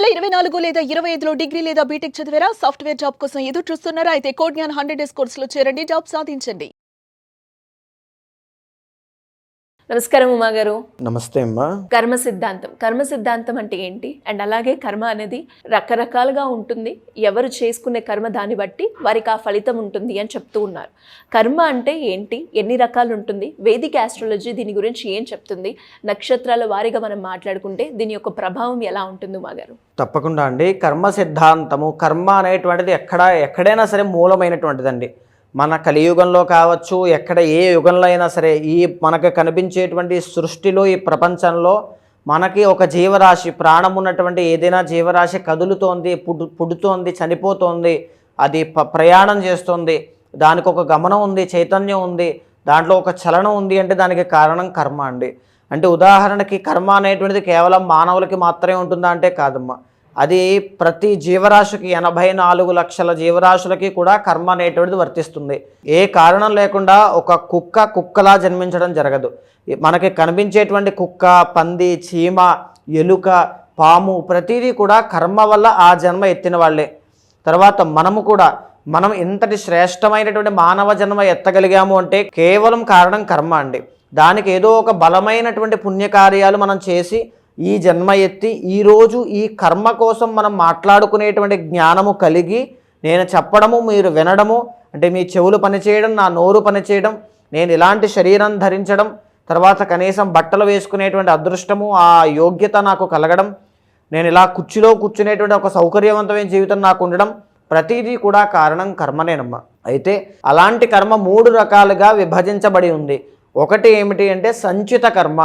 2024 లేదా 25లో డిగ్రీ లేదా బీటెక్ చదివారా? సాఫ్ట్వేర్ జాబ్ కోసం ఎదురు చూస్తున్నారా? అయితే కోడ్ జ్ఞాన్ 100 డేస్ కోర్సులో చేరండి, జాబ్ సాధించండి. నమస్కారం ఉమా గారు. నమస్తే అమ్మా. కర్మ సిద్ధాంతం అంటే ఏంటి? అండ్ అలాగే కర్మ అనేది రకరకాలుగా ఉంటుంది. ఎవరు చేసుకునే కర్మ దాన్ని బట్టి వారికి ఆ ఫలితం ఉంటుంది అని చెప్తూ ఉన్నారు. కర్మ అంటే ఏంటి, ఎన్ని రకాలు ఉంటుంది, వేదిక ఆస్ట్రాలజీ దీని గురించి ఏం చెప్తుంది, నక్షత్రాల వారీగా మనం మాట్లాడుకుంటే దీని యొక్క ప్రభావం ఎలా ఉంటుంది ఉమా గారు? తప్పకుండా అండి. కర్మ సిద్ధాంతము, కర్మ అనేటువంటిది ఎక్కడైనా సరే మూలమైనటువంటిదండి. మన కలియుగంలో కావచ్చు, ఎక్కడ ఏ యుగంలో అయినా సరే, ఈ మనకు కనిపించేటువంటి సృష్టిలో, ఈ ప్రపంచంలో మనకి ఒక జీవరాశి, ప్రాణం ఉన్నటువంటి ఏదైనా జీవరాశి కదులుతోంది, పుడుతోంది, చనిపోతోంది, అది ప్రయాణం చేస్తుంది, దానికి ఒక గమనం ఉంది, చైతన్యం ఉంది, దాంట్లో ఒక చలనం ఉంది అంటే దానికి కారణం కర్మ అండి. అంటే ఉదాహరణకి కర్మ అనేటువంటిది కేవలం మానవులకి మాత్రమే ఉంటుందా అంటే కాదమ్మా. అది ప్రతి జీవరాశికి 84 లక్షల జీవరాశులకి కూడా కర్మ అనేటువంటిది వర్తిస్తుంది. ఏ కారణం లేకుండా ఒక కుక్కలా జన్మించడం జరగదు. మనకి కనిపించేటువంటి కుక్క, పంది, చీమ, ఎలుక, పాము ప్రతిదీ కూడా కర్మ వల్ల ఆ జన్మ ఎత్తిన వాళ్ళే. తర్వాత మనం ఇంతటి శ్రేష్టమైనటువంటి మానవ జన్మ ఎత్తగలిగాము అంటే కేవలం కారణం కర్మ అండి. దానికి ఏదో ఒక బలమైనటువంటి పుణ్యకార్యాలు మనం చేసి ఈ జన్మ ఎత్తి ఈరోజు ఈ కర్మ కోసం మనం మాట్లాడుకునేటువంటి జ్ఞానము కలిగి, నేను చెప్పడము, మీరు వినడము, అంటే మీ చెవులు పనిచేయడం, నా నోరు పనిచేయడం, నేను ఇలాంటి శరీరం ధరించడం, తర్వాత కనీసం బట్టలు వేసుకునేటువంటి అదృష్టము, ఆ యోగ్యత నాకు కలగడం, నేను ఇలా కుర్చీలో కూర్చునేటువంటి ఒక సౌకర్యవంతమైన జీవితం నాకు ఉండడం, ప్రతిదీ కూడా కారణం కర్మనేనమ్మా. అయితే అలాంటి కర్మ 3 రకాలుగా విభజించబడి ఉంది. ఒకటి ఏమిటి అంటే సంచిత కర్మ,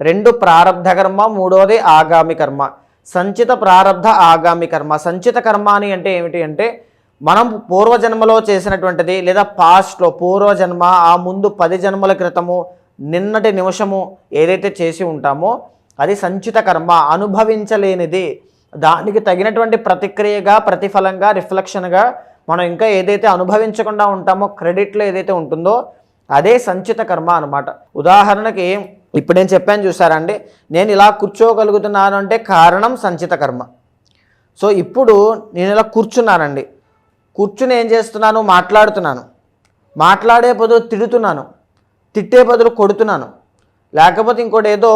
2 ప్రారబ్ధ కర్మ, 3వది ఆగామి కర్మ. సంచిత, ప్రారబ్ధ, ఆగామి కర్మ. సంచిత కర్మ అని అంటే ఏమిటి అంటే మనం పూర్వజన్మలో చేసినటువంటిది, లేదా పాస్ట్లో పూర్వజన్మ, ఆ ముందు 10 జన్మల క్రితము, నిన్నటి నిమిషము ఏదైతే చేసి ఉంటామో అది సంచిత కర్మ. అనుభవించలేనిది, దానికి తగినటువంటి ప్రతిక్రియగా, ప్రతిఫలంగా, రిఫ్లెక్షన్గా మనం ఇంకా ఏదైతే అనుభవించకుండా ఉంటామో, క్రెడిట్లో ఏదైతే ఉంటుందో అదే సంచిత కర్మ అనమాట. ఉదాహరణకి ఇప్పుడు నేను చెప్పాను చూసారండి, నేను ఇలా కూర్చోగలుగుతున్నాను అంటే కారణం సంచిత కర్మ. సో ఇప్పుడు నేను ఇలా కూర్చున్నానండి, కూర్చుని ఏం చేస్తున్నాను, మాట్లాడే బదులు తిడుతున్నాను, తిట్టే బదులు కొడుతున్నాను, లేకపోతే ఇంకోటి ఏదో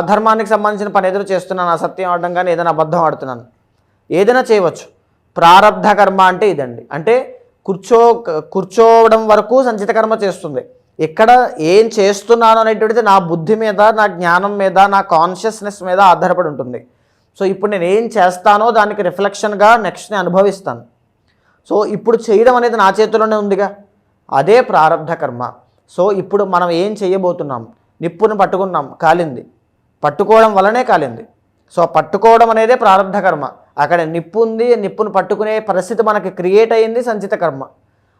అధర్మానికి సంబంధించిన పని ఏదో చేస్తున్నాను, అసత్యం ఆడడం కానీ ఏదైనా అబద్ధం ఆడుతున్నాను, ఏదైనా చేయవచ్చు. ప్రారబ్ధ కర్మ అంటే ఇదండి. అంటే కూర్చోవడం వరకు సంచిత కర్మ చేస్తుంది. ఇక్కడ ఏం చేస్తున్నాను అనేటువంటిది నా బుద్ధి మీద, నా జ్ఞానం మీద, నా కాన్షియస్నెస్ మీద ఆధారపడి ఉంటుంది. సో ఇప్పుడు నేను ఏం చేస్తానో దానికి రిఫ్లెక్షన్గా నెక్స్ట్ నేను అనుభవిస్తాను. సో ఇప్పుడు చేయడం అనేది నా చేతిలోనే ఉందిగా, అదే ప్రారబ్ధ కర్మ. సో ఇప్పుడు మనం ఏం చేయబోతున్నాం, నిప్పును పట్టుకున్నాం, కాలింది, పట్టుకోవడం వల్లనే కాలింది. సో పట్టుకోవడం అనేదే ప్రారబ్ధ కర్మ. అక్కడ నిప్పు ఉంది, నిప్పును పట్టుకునే పరిస్థితి మనకి క్రియేట్ అయ్యింది సంచిత కర్మ.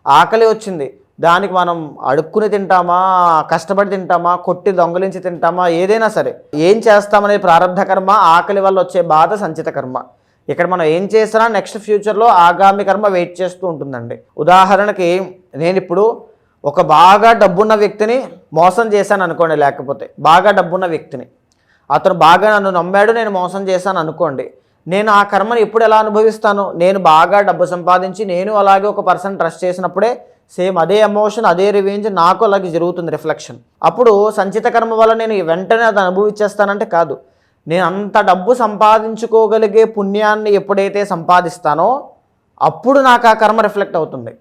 ఆకలి వచ్చింది, దానికి మనం అడుక్కుని తింటామా, కష్టపడి తింటామా, కొట్టి దొంగలించి తింటామా, ఏదైనా సరే ఏం చేస్తామనేది ప్రారబ్ధ కర్మ. ఆకలి వల్ల వచ్చే బాధ సంచిత కర్మ. ఇక్కడ మనం ఏం చేసినా నెక్స్ట్ ఫ్యూచర్లో ఆగామి కర్మ వెయిట్ చేస్తూ ఉంటుందండి. ఉదాహరణకి నేను ఇప్పుడు ఒక బాగా డబ్బున్న వ్యక్తిని మోసం చేశాను అనుకోండి, లేకపోతే బాగా డబ్బున్న వ్యక్తిని, అతను బాగా నన్ను నమ్మాడు, నేను మోసం చేశాను అనుకోండి, నేను ఆ కర్మను ఎప్పుడు ఎలా అనుభవిస్తాను, నేను బాగా డబ్బు సంపాదించి నేను అలాగే ఒక పర్సన్ ట్రస్ట్ చేసినప్పుడే సేమ్ అదే ఎమోషన్, అదే రివెంజ్ నాకు అలాగే జరుగుతుంది, రిఫ్లెక్షన్. అప్పుడు సంచిత కర్మ వల్ల నేను వెంటనే అది అనుభవించేస్తానంటే కాదు. నేను అంత డబ్బు సంపాదించుకోగలిగే పుణ్యాన్ని ఎప్పుడైతే సంపాదిస్తానో అప్పుడు నాకు ఆ కర్మ రిఫ్లెక్ట్ అవుతుంది.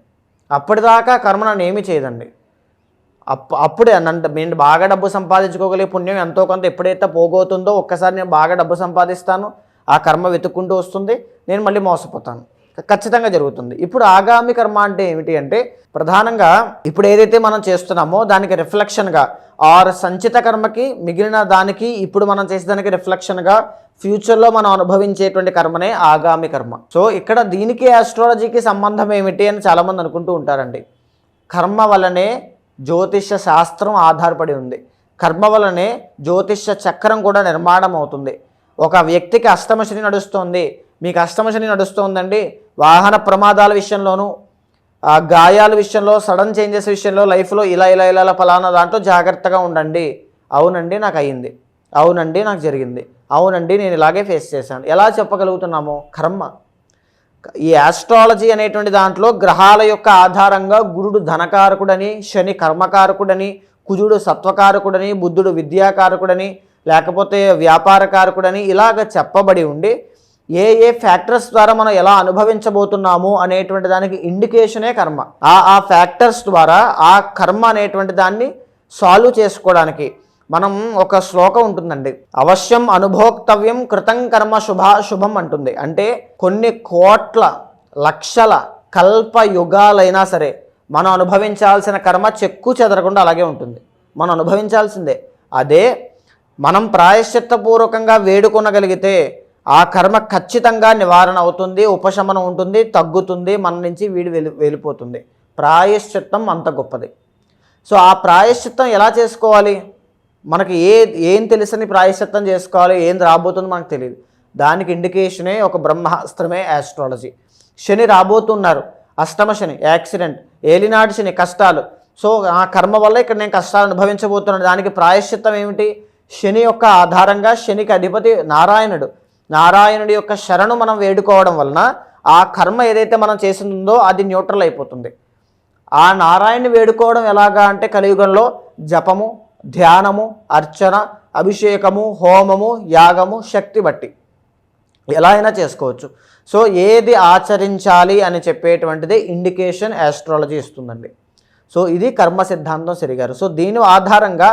అప్పటిదాకా కర్మ నన్ను ఏమీ చేయదండి. అప్పుడే నేను బాగా డబ్బు సంపాదించుకోగలిగే పుణ్యం ఎంతో కొంత ఎప్పుడైతే పోగొతుందో, ఒక్కసారి నేను బాగా డబ్బు సంపాదిస్తాను, ఆ కర్మ వెతుక్కుంటూ వస్తుంది, నేను మళ్ళీ మోసపోతాను, ఖచ్చితంగా జరుగుతుంది. ఇప్పుడు ఆగామి కర్మ అంటే ఏమిటి అంటే ప్రధానంగా ఇప్పుడు ఏదైతే మనం చేస్తున్నామో దానికి రిఫ్లెక్షన్గా, ఆర్ సంచిత కర్మకి మిగిలిన దానికి ఇప్పుడు మనం చేసేదానికి రిఫ్లెక్షన్గా ఫ్యూచర్లో మనం అనుభవించేటువంటి కర్మనే ఆగామి కర్మ. సో ఇక్కడ దీనికి ఆస్ట్రాలజీకి సంబంధం ఏమిటి అని చాలామంది అనుకుంటూ ఉంటారండి. కర్మ వలనే జ్యోతిష్య శాస్త్రం ఆధారపడి ఉంది. కర్మ వలనే జ్యోతిష్య చక్రం కూడా నిర్మాణం అవుతుంది. ఒక వ్యక్తికి అష్టమశని నడుస్తోంది, మీకు అష్టమశని నడుస్తోందండి, వాహన ప్రమాదాల విషయంలోనూ, గాయాల విషయంలో, సడన్ చేంజెస్ విషయంలో, లైఫ్లో ఇలా ఫలానా దాంట్లో జాగ్రత్తగా ఉండండి. అవునండి నాకు అయ్యింది, అవునండి నాకు జరిగింది, అవునండి నేను ఇలాగే ఫేస్ చేశాను. ఎలా చెప్పగలుగుతున్నాము? కర్మ. ఈ ఆస్ట్రాలజీ అనేటువంటి దాంట్లో గ్రహాల యొక్క ఆధారంగా గురుడు ధనకారకుడని, శని కర్మకారకుడని, కుజుడు సత్వకారకుడని, బుద్ధుడు విద్యాకారకుడని, లేకపోతే వ్యాపారకారకుడని ఇలాగ చెప్పబడి ఉండి ఏ ఏ ఫ్యాక్టర్స్ ద్వారా మనం ఎలా అనుభవించబోతున్నాము అనేటువంటి దానికి ఇండికేషనే కర్మ. ఆ ఫ్యాక్టర్స్ ద్వారా ఆ కర్మ అనేటువంటి దాన్ని సాల్వ్ చేసుకోవడానికి మనం ఒక శ్లోకం ఉంటుందండి, అవశ్యం అనుభోక్తవ్యం కృతం కర్మ శుభం అంటుంది. అంటే కొన్ని కోట్ల లక్షల కల్ప యుగాలైనా సరే మనం అనుభవించాల్సిన కర్మ చెక్కు చెదరకుండా అలాగే ఉంటుంది, మనం అనుభవించాల్సిందే. అదే మనం ప్రాయశ్చిత్తపూర్వకంగా వేడుకొనగలిగితే ఆ కర్మ ఖచ్చితంగా నివారణ అవుతుంది, ఉపశమనం ఉంటుంది, తగ్గుతుంది, మన నుంచి వెళ్ళిపోతుంది. ప్రాయశ్చిత్తం అంత గొప్పది. సో ఆ ప్రాయశ్చిత్తం ఎలా చేసుకోవాలి? మనకి ఏం తెలుసని ప్రాయశ్చిత్తం చేసుకోవాలి, ఏం రాబోతుందో మనకు తెలియదు. దానికి ఇండికేషనే ఒక బ్రహ్మాస్త్రమే ఆస్ట్రాలజీ. శని రాబోతున్నారు, అష్టమ శని, యాక్సిడెంట్, ఏలినాటి శని, కష్టాలు. సో ఆ కర్మ వల్ల ఇక్కడ నేను కష్టాలు అనుభవించబోతున్నాను. దానికి ప్రాయశ్చిత్తం ఏమిటి? శని యొక్క ఆధారంగా శనికి అధిపతి నారాయణుడి యొక్క శరణు మనం వేడుకోవడం వలన ఆ కర్మ ఏదైతే మనం చేసిందో అది న్యూట్రల్ అయిపోతుంది. ఆ నారాయణని వేడుకోవడం ఎలాగా అంటే కలియుగంలో జపము, ధ్యానము, అర్చన, అభిషేకము, హోమము, యాగము, శక్తి బట్టి ఎలా అయినా చేసుకోవచ్చు. సో ఏది ఆచరించాలి అని చెప్పేటువంటిది ఇండికేషన్ ఆస్ట్రాలజీ ఇస్తుందండి. సో ఇది కర్మ సిద్ధాంతం సరిగారు. సో దీని ఆధారంగా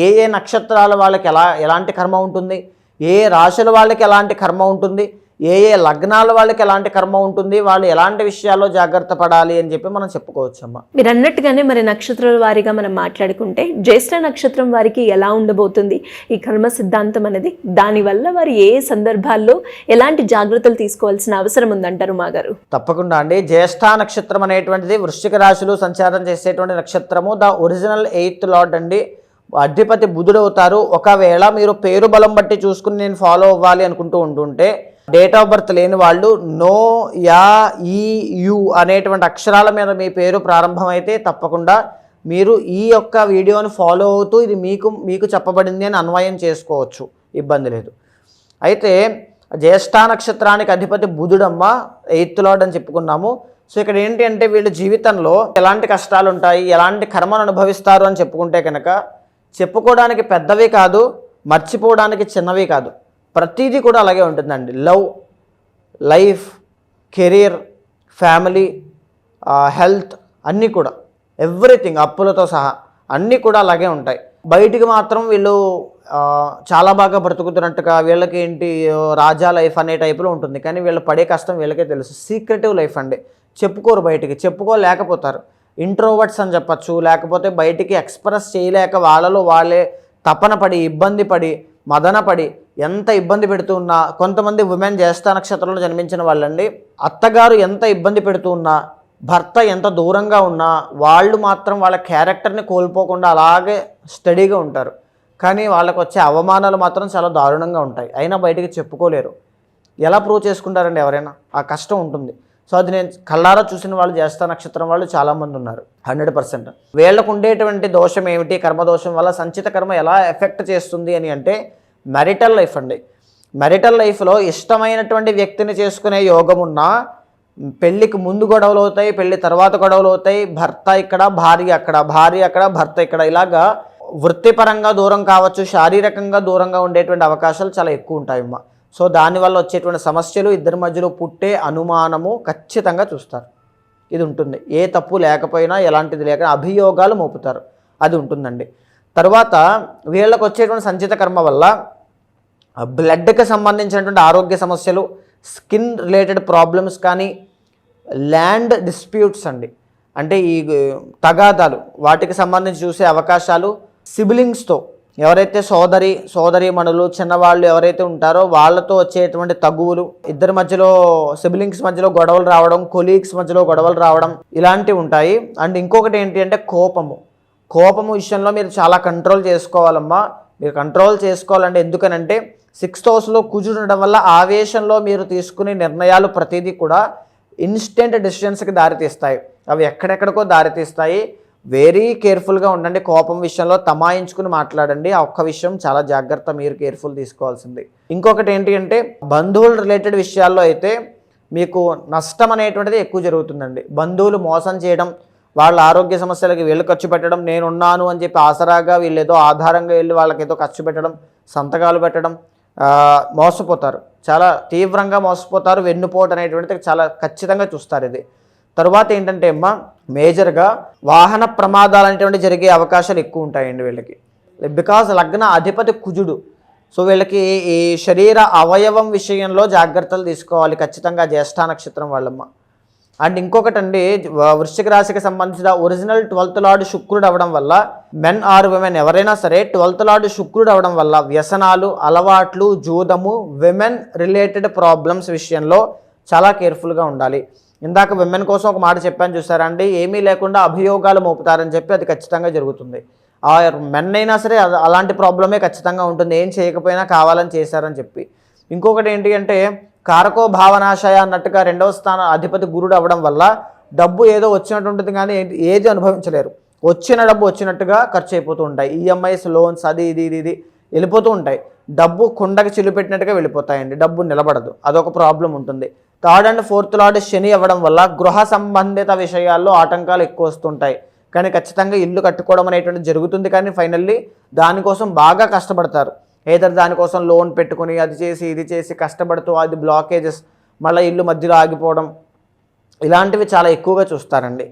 ఏ ఏ నక్షత్రాల వాళ్ళకి ఎలాంటి కర్మ ఉంటుంది, ఏ రాశుల వాళ్ళకి ఎలాంటి కర్మ ఉంటుంది, ఏ ఏ లగ్నాల వాళ్ళకి ఎలాంటి కర్మ ఉంటుంది, వాళ్ళు ఎలాంటి విషయాల్లో జాగ్రత్త పడాలి అని చెప్పి మనం చెప్పుకోవచ్చమ్మా. మీరు అన్నట్టుగానే మరి నక్షత్రాల వారిగా మనం మాట్లాడుకుంటే జ్యేష్ఠ నక్షత్రం వారికి ఎలా ఉండబోతుంది ఈ కర్మ సిద్ధాంతం అనేది, దానివల్ల వారు ఏ సందర్భాల్లో ఎలాంటి జాగ్రత్తలు తీసుకోవాల్సిన అవసరం ఉందంటారు మాగారు? తప్పకుండా అండి. జ్యేష్ఠ నక్షత్రం అనేటువంటిది వృశ్చిక రాశిలో సంచారం చేసేటువంటి నక్షత్రము. ద ఒరిజినల్ 8th లార్డ్ అండి, అధిపతి బుధుడు అవుతారు. ఒకవేళ మీరు పేరు బలం బట్టి చూసుకుని నేను ఫాలో అవ్వాలి అనుకుంటూ ఉంటుంటే డేట్ ఆఫ్ బర్త్ లేని వాళ్ళు నో, యా, ఈ, యు అనేటువంటి అక్షరాల మీద మీ పేరు ప్రారంభమైతే తప్పకుండా మీరు ఈ యొక్క వీడియోని ఫాలో అవుతూ ఇది మీకు చెప్పబడింది అని అన్వయం చేసుకోవచ్చు, ఇబ్బంది లేదు. అయితే జ్యేష్ఠ నక్షత్రానికి అధిపతి బుధుడమ్మ, 8th లార్డ్ అని చెప్పుకున్నాము. సో ఇక్కడ ఏంటి అంటే వీళ్ళ జీవితంలో ఎలాంటి కష్టాలు ఉంటాయి, ఎలాంటి కర్మను అనుభవిస్తారు అని చెప్పుకుంటే కనుక చెప్పుకోవడానికి పెద్దవి కాదు, మర్చిపోవడానికి చిన్నవి కాదు, ప్రతిదీ కూడా అలాగే ఉంటుందండి. Love, life, career, family, health అన్నీ కూడా ఎవ్రీథింగ్ అప్పులతో సహా అన్నీ కూడా అలాగే ఉంటాయి. బయటికి మాత్రం వీళ్ళు చాలా బాగా బ్రతుకుతున్నట్టుగా వీళ్ళకి ఏంటి రాజా లైఫ్ అనే టైపులో ఉంటుంది, కానీ వీళ్ళు పడే కష్టం వీళ్ళకే తెలుసు. సీక్రెటివ్ లైఫ్ అండి, చెప్పుకోరు, బయటికి చెప్పుకోలేకపోతారు. ఇంట్రోవర్ట్స్ అని చెప్పచ్చు, లేకపోతే బయటికి ఎక్స్ప్రెస్ చేయలేక వాళ్ళలో వాళ్ళే తపన పడి, ఇబ్బంది పడి, మదన పడి ఎంత ఇబ్బంది పెడుతూ ఉన్నా, కొంతమంది ఉమెన్ జ్యేష్ఠ నక్షత్రంలో జన్మించిన వాళ్ళండి, అత్తగారు ఎంత ఇబ్బంది పెడుతూ ఉన్నా, భర్త ఎంత దూరంగా ఉన్నా వాళ్ళు మాత్రం వాళ్ళ క్యారెక్టర్ని కోల్పోకుండా అలాగే స్టడీగా ఉంటారు. కానీ వాళ్ళకు వచ్చే అవమానాలు మాత్రం చాలా దారుణంగా ఉంటాయి, అయినా బయటికి చెప్పుకోలేరు. ఎలా ప్రూవ్ చేసుకుంటారండి ఎవరైనా? ఆ కష్టం ఉంటుంది. సో అది నేను కళ్ళారా చూసిన వాళ్ళు జ్యేష్ఠ నక్షత్రం వాళ్ళు చాలామంది ఉన్నారు, 100%. వీళ్ళకు ఉండేటువంటి దోషం ఏమిటి, కర్మదోషం వల్ల సంచిత కర్మ ఎలా ఎఫెక్ట్ చేస్తుంది అని అంటే మ్యారిటల్ లైఫ్ అండి. మ్యారిటల్ లైఫ్లో ఇష్టమైనటువంటి వ్యక్తిని చేసుకునే యోగం ఉన్నా పెళ్ళికి ముందు గొడవలు అవుతాయి, పెళ్ళి తర్వాత గొడవలు అవుతాయి, భర్త ఇక్కడ భార్య అక్కడ, భార్య అక్కడ భర్త ఇక్కడ, ఇలాగా వృత్తిపరంగా దూరం కావచ్చు, శారీరకంగా దూరంగా ఉండేటువంటి అవకాశాలు చాలా ఎక్కువ ఉంటాయమ్మా. సో దానివల్ల వచ్చేటువంటి సమస్యలు, ఇద్దరి మధ్యలో పుట్టే అనుమానము ఖచ్చితంగా చూస్తారు. ఇది ఉంటుంది. ఏ తప్పు లేకపోయినా, ఎలాంటిది లేక అభియోగాలు మోపుతారు, అది ఉంటుందండి. తర్వాత వీళ్ళకు వచ్చేటువంటి సంచిత కర్మ వల్ల బ్లడ్కి సంబంధించినటువంటి ఆరోగ్య సమస్యలు, స్కిన్ రిలేటెడ్ ప్రాబ్లమ్స్ కానీ, ల్యాండ్ డిస్ప్యూట్స్ అండి, అంటే ఈ తగాదాలు, వాటికి సంబంధించి చూసే అవకాశాలు, సిబ్లింగ్స్తో ఎవరైతే సోదరీమణులు, చిన్నవాళ్ళు ఎవరైతే ఉంటారో వాళ్ళతో వచ్చేటువంటి తగువులు, ఇద్దరి మధ్యలో సిబ్లింగ్స్ మధ్యలో గొడవలు రావడం, కొలీగ్స్ మధ్యలో గొడవలు రావడం, ఇలాంటివి ఉంటాయి. అండ్ ఇంకొకటి ఏంటి అంటే కోపము విషయంలో మీరు చాలా కంట్రోల్ చేసుకోవాలమ్మా. మీరు కంట్రోల్ చేసుకోవాలంటే ఎందుకనంటే 6th హౌస్లో కుజుడు ఉండడం వల్ల ఆవేశంలో మీరు తీసుకునే నిర్ణయాలు ప్రతిదీ కూడా ఇన్స్టెంట్ డెసిషన్స్కి దారితీస్తాయి, అవి ఎక్కడెక్కడికో దారితీస్తాయి. వెరీ కేర్ఫుల్గా ఉండండి. కోపం విషయంలో తమాయించుకుని మాట్లాడండి. ఆ ఒక్క విషయం చాలా జాగ్రత్త, మీరు కేర్ఫుల్ తీసుకోవాల్సింది. ఇంకొకటి ఏంటి అంటే బంధువులు రిలేటెడ్ విషయాల్లో అయితే మీకు నష్టం అనేటువంటిది ఎక్కువ జరుగుతుందండి. బంధువులు మోసం చేయడం, వాళ్ళ ఆరోగ్య సమస్యలకి వీళ్ళు ఖర్చు పెట్టడం, నేనున్నాను అని చెప్పి ఆసరాగా వీళ్ళు ఏదో ఆధారంగా వెళ్ళి వాళ్ళకి ఏదో ఖర్చు పెట్టడం, సంతకాలు పెట్టడం, మోసపోతారు. చాలా తీవ్రంగా మోసపోతారు. వెన్నుపోటు అనేటువంటిది చాలా ఖచ్చితంగా చూస్తారు ఇది. తరువాత ఏంటంటే మేజర్గా వాహన ప్రమాదాలు అనేటువంటి జరిగే అవకాశాలు ఎక్కువ ఉంటాయండి వీళ్ళకి. బికాజ్ లగ్న అధిపతి కుజుడు. సో వీళ్ళకి ఈ శరీర అవయవం విషయంలో జాగ్రత్తలు తీసుకోవాలి ఖచ్చితంగా జ్యేష్ఠ నక్షత్రం వాళ్ళమ్మ. అండ్ ఇంకొకటి అండి, వృశ్చిక రాశికి సంబంధించిన ఒరిజినల్ 12th లార్డ్ శుక్రుడు అవ్వడం వల్ల మెన్ ఆర్ విమెన్ ఎవరైనా సరే 12th లార్డ్ శుక్రుడు అవ్వడం వల్ల వ్యసనాలు, అలవాట్లు, జూదము, విమెన్ రిలేటెడ్ ప్రాబ్లమ్స్ విషయంలో చాలా కేర్ఫుల్గా ఉండాలి. ఇందాక విమెన్ కోసం ఒక మాట చెప్పాను చూసారా అండి, ఏమీ లేకుండా అభియోగాలు మోపుతారని చెప్పి అది ఖచ్చితంగా జరుగుతుంది. ఆ మెన్ అయినా సరే అలాంటి ప్రాబ్లమే ఖచ్చితంగా ఉంటుంది, ఏం చేయకపోయినా కావాలని చేశారని చెప్పి. ఇంకొకటి ఏంటి అంటే కారకో భావనాశయ అన్నట్టుగా 2వ స్థానం అధిపతి గురుడు అవ్వడం వల్ల డబ్బు ఏదో వచ్చినట్టు ఉంటుంది కానీ ఏది అనుభవించలేరు. వచ్చిన డబ్బు వచ్చినట్టుగా ఖర్చు అయిపోతూ ఉంటాయి. ఈఎంఐస్, లోన్స్, అది ఇది వెళ్ళిపోతూ ఉంటాయి. డబ్బు కుండకి చిల్లు పెట్టినట్టుగా వెళ్ళిపోతాయండి. డబ్బు నిలబడదు, అదొక ప్రాబ్లం ఉంటుంది. 3rd and 4th లార్డ్ శని అవ్వడం వల్ల గృహ సంబంధిత విషయాల్లో ఆటంకాలు ఎక్కువ వస్తుంటాయి. కానీ ఖచ్చితంగా ఇల్లు కట్టుకోవడం అనేటువంటిది జరుగుతుంది, కానీ ఫైనల్లీ దానికోసం బాగా కష్టపడతారు. ఏదైనా దానికోసం లోన్ పెట్టుకుని అది చేసి ఇది చేసి కష్టపడుతూ అది బ్లాకేజెస్, మళ్ళీ ఇల్లు మధ్యలో ఆగిపోవడం, ఇలాంటివి చాలా ఎక్కువగా చూస్తారండి.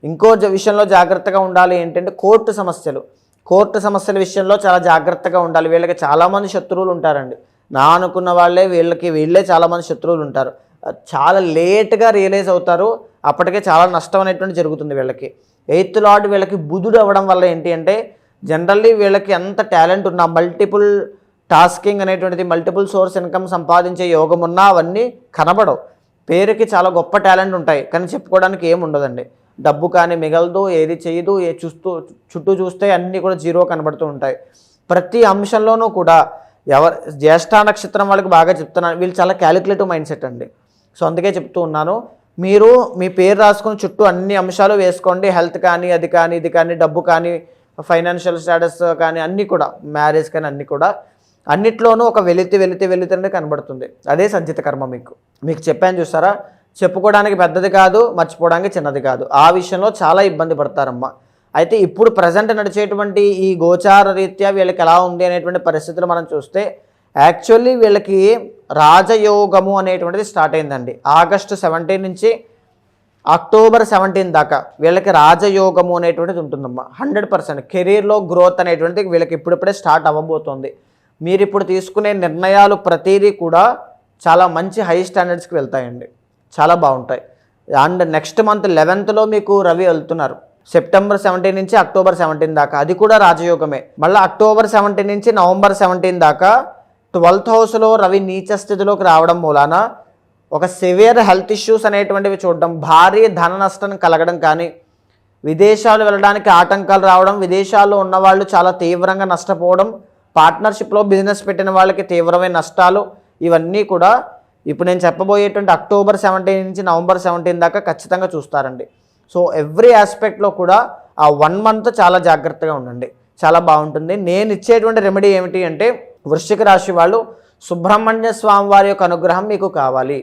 ఇంకో విషయంలో జాగ్రత్తగా ఉండాలి ఏంటంటే కోర్టు సమస్యల విషయంలో చాలా జాగ్రత్తగా ఉండాలి. వీళ్ళకి చాలామంది శత్రువులు ఉంటారండి. నా అనుకున్న వాళ్ళే వీళ్ళే చాలామంది శత్రువులు ఉంటారు. చాలా లేట్గా రియలైజ్ అవుతారు, అప్పటికే చాలా నష్టం అనేటువంటి జరుగుతుంది వీళ్ళకి. 8th లార్డ్ వీళ్ళకి బుధుడు అవ్వడం వల్ల ఏంటి అంటే జనరల్లీ వీళ్ళకి ఎంత టాలెంట్ ఉన్నా, మల్టిపుల్ టాస్కింగ్ అనేటువంటిది, మల్టిపుల్ సోర్స్ ఇన్కమ్ సంపాదించే యోగం ఉన్నా అవన్నీ కనబడవు. పేరుకి చాలా గొప్ప టాలెంట్ ఉంటాయి కానీ చెప్పుకోవడానికి ఏమి ఉండదండి. డబ్బు కానీ మిగలదు, ఏది చేయదు, చుట్టూ చూస్తే అన్నీ కూడా జీరో కనబడుతూ ఉంటాయి. ప్రతి అంశంలోనూ కూడా జ్యేష్ఠ నక్షత్రం వాళ్ళకి బాగా చెప్తున్నాను, వీళ్ళు చాలా క్యాలిక్యులేటివ్ మైండ్ సెట్ అండి. సో అందుకే చెప్తూ ఉన్నాను, మీరు మీ పేరు రాసుకుని చుట్టూ అన్ని అంశాలు వేసుకోండి. హెల్త్ కానీ, అది కానీ, ఇది కానీ, డబ్బు కానీ, ఫైనాన్షియల్ స్టేటస్ కానీ, అన్నీ కూడా, మ్యారేజ్ కానీ, అన్నీ కూడా అన్నిట్లోనూ ఒక వెలితి అనేది కనబడుతుంది. అదే సంచిత కర్మ. మీకు చెప్పాను చూసారా, చెప్పుకోవడానికి పెద్దది కాదు, మర్చిపోవడానికి చిన్నది కాదు. ఆ విషయంలో చాలా ఇబ్బంది పడతారమ్మా. అయితే ఇప్పుడు ప్రజెంట్ నడిచేటువంటి ఈ గోచార రీత్యా వీళ్ళకి ఎలా ఉంది అనేటువంటి పరిస్థితులు మనం చూస్తే యాక్చువల్లీ వీళ్ళకి రాజయోగము అనేటువంటిది స్టార్ట్ అయిందండి. ఆగస్టు 17 నుంచి అక్టోబర్ 17 దాకా వీళ్ళకి రాజయోగము అనేటువంటిది ఉంటుందమ్మా. 100% కెరీర్లో గ్రోత్ అనేటువంటిది వీళ్ళకి ఇప్పుడిప్పుడే స్టార్ట్ అవ్వబోతోంది. మీరు ఇప్పుడు తీసుకునే నిర్ణయాలు ప్రతిదీ కూడా చాలా మంచి హై స్టాండర్డ్స్కి వెళ్తాయండి, చాలా బాగుంటాయి. అండ్ నెక్స్ట్ మంత్ 11th మీకు రవి వెళ్తున్నారు. సెప్టెంబర్ 17 నుంచి అక్టోబర్ 17 దాకా, అది కూడా రాజయోగమే. మళ్ళీ అక్టోబర్ 17 నుంచి నవంబర్ 17 దాకా 12th హౌస్లో రవి నీచ స్థితిలోకి రావడం మూలాన ఒక సివియర్ హెల్త్ ఇష్యూస్ అనేటువంటివి చూడడం, భారీ ధన నష్టం కలగడం కానీ, విదేశాలు వెళ్ళడానికి ఆటంకాలు రావడం, విదేశాల్లో ఉన్నవాళ్ళు చాలా తీవ్రంగా నష్టపోవడం, పార్ట్నర్షిప్లో బిజినెస్ పెట్టిన వాళ్ళకి తీవ్రమైన నష్టాలు, ఇవన్నీ కూడా ఇప్పుడు నేను చెప్పబోయేటువంటి అక్టోబర్ 17 నుంచి నవంబర్ 17 దాకా ఖచ్చితంగా చూస్తారండి. సో ఎవ్రీ ఆస్పెక్ట్లో కూడా ఆ 1 month చాలా జాగ్రత్తగా ఉండండి, చాలా బాగుంటుంది. నేను ఇచ్చేటువంటి రెమెడీ ఏమిటి అంటే వృశ్చిక రాశి వాళ్ళు సుబ్రహ్మణ్య స్వామి వారి యొక్క అనుగ్రహం మీకు కావాలి.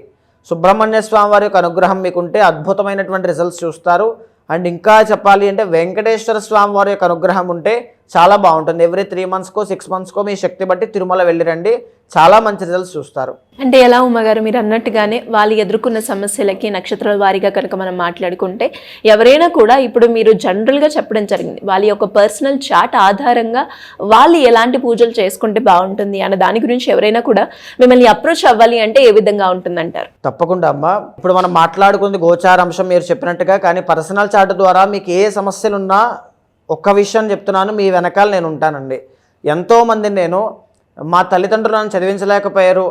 సుబ్రహ్మణ్య స్వామి వారి యొక్క అనుగ్రహం మీకుంటే అద్భుతమైనటువంటి రిజల్ట్స్ చూస్తారు. అండ్ ఇంకా చెప్పాలి అంటే వెంకటేశ్వర స్వామి వారి యొక్క అనుగ్రహం ఉంటే చాలా బాగుంటుంది. ఎవ్రీ 3 monthsకో 6 monthsకో మీ శక్తి బట్టి తిరుమల వెళ్ళిరండి, చాలా మంచి రిజల్ట్స్ చూస్తారు. అంటే ఎలా ఉమ్మగారు మీరు అన్నట్టుగానే వాళ్ళు ఎదుర్కొన్న సమస్యలకి నక్షత్రాల వారీగా కనుక మనం మాట్లాడుకుంటే ఎవరైనా కూడా ఇప్పుడు మీరు జనరల్గా చెప్పడం జరిగింది, వాళ్ళ యొక్క పర్సనల్ చార్ట్ ఆధారంగా వాళ్ళు ఎలాంటి పూజలు చేసుకుంటే బాగుంటుంది అన్న దాని గురించి ఎవరైనా కూడా మిమ్మల్ని అప్రోచ్ అవ్వాలి అంటే ఏ విధంగా ఉంటుందంటారు? తప్పకుండా అమ్మా. ఇప్పుడు మనం మాట్లాడుకుంది గోచారాంశం మీరు చెప్పినట్టుగా, కానీ పర్సనల్ చార్ట్ ద్వారా మీకు ఏ సమస్యలున్నా ఒక్క విషయం చెప్తున్నాను, మీ వెనకాల నేను ఉంటానండి. ఎంతోమంది నేను మా తల్లిదండ్రులు నన్ను చదివించలేకపోయారు,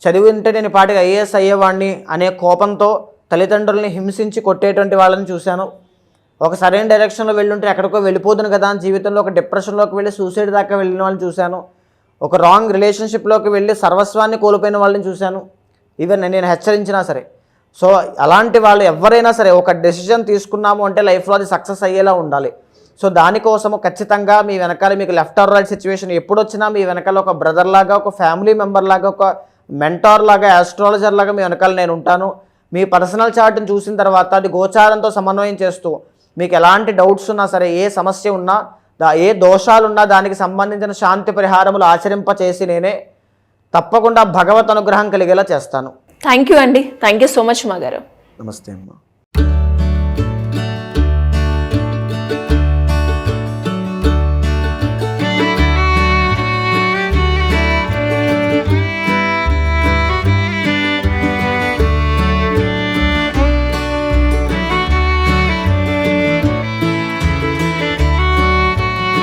చదివింటే నేను పాటికి ఐఏఎస్ అయ్యేవాడిని అనే కోపంతో తల్లిదండ్రులని హింసించి కొట్టేటువంటి వాళ్ళని చూశాను. ఒక సరైన డైరెక్షన్లో వెళ్ళుంటే ఎక్కడికో వెళ్ళిపోదును కదా అని జీవితంలో ఒక డిప్రెషన్లోకి వెళ్ళి సూసైడ్ దాకా వెళ్ళిన వాళ్ళని చూశాను. ఒక రాంగ్ రిలేషన్షిప్లోకి వెళ్ళి సర్వస్వాన్ని కోల్పోయిన వాళ్ళని చూశాను. ఈవెన్ నేను హెచ్చరించినా సరే. సో అలాంటి వాళ్ళు ఎవరైనా సరే ఒక డెసిషన్ తీసుకున్నాము అంటే లైఫ్లో అది సక్సెస్ అయ్యేలా ఉండాలి. సో దానికోసము ఖచ్చితంగా మీ వెనకాల మీకు లెఫ్ట్ ఆర్ రైట్ సిచ్యువేషన్ ఎప్పుడు వచ్చినా మీ వెనకాల ఒక బ్రదర్ లాగా, ఒక ఫ్యామిలీ మెంబర్ లాగా, ఒక మెంటార్ లాగా, ఆస్ట్రాలజర్ లాగా మీ వెనకాల నేను ఉంటాను. మీ పర్సనల్ చార్ట్ని చూసిన తర్వాత అది గోచారంతో సమన్వయం చేస్తూ మీకు ఎలాంటి డౌట్స్ ఉన్నా సరే, ఏ సమస్య ఉన్నా, ఏ దోషాలున్నా దానికి సంబంధించిన శాంతి పరిహారములు ఆచరింపచేసి నేనే తప్పకుండా భగవత్ అనుగ్రహం కలిగేలా చేస్తాను. థ్యాంక్ యూ అండి. థ్యాంక్ యూ సో మచ్ మా గారు. నమస్తే అమ్మా.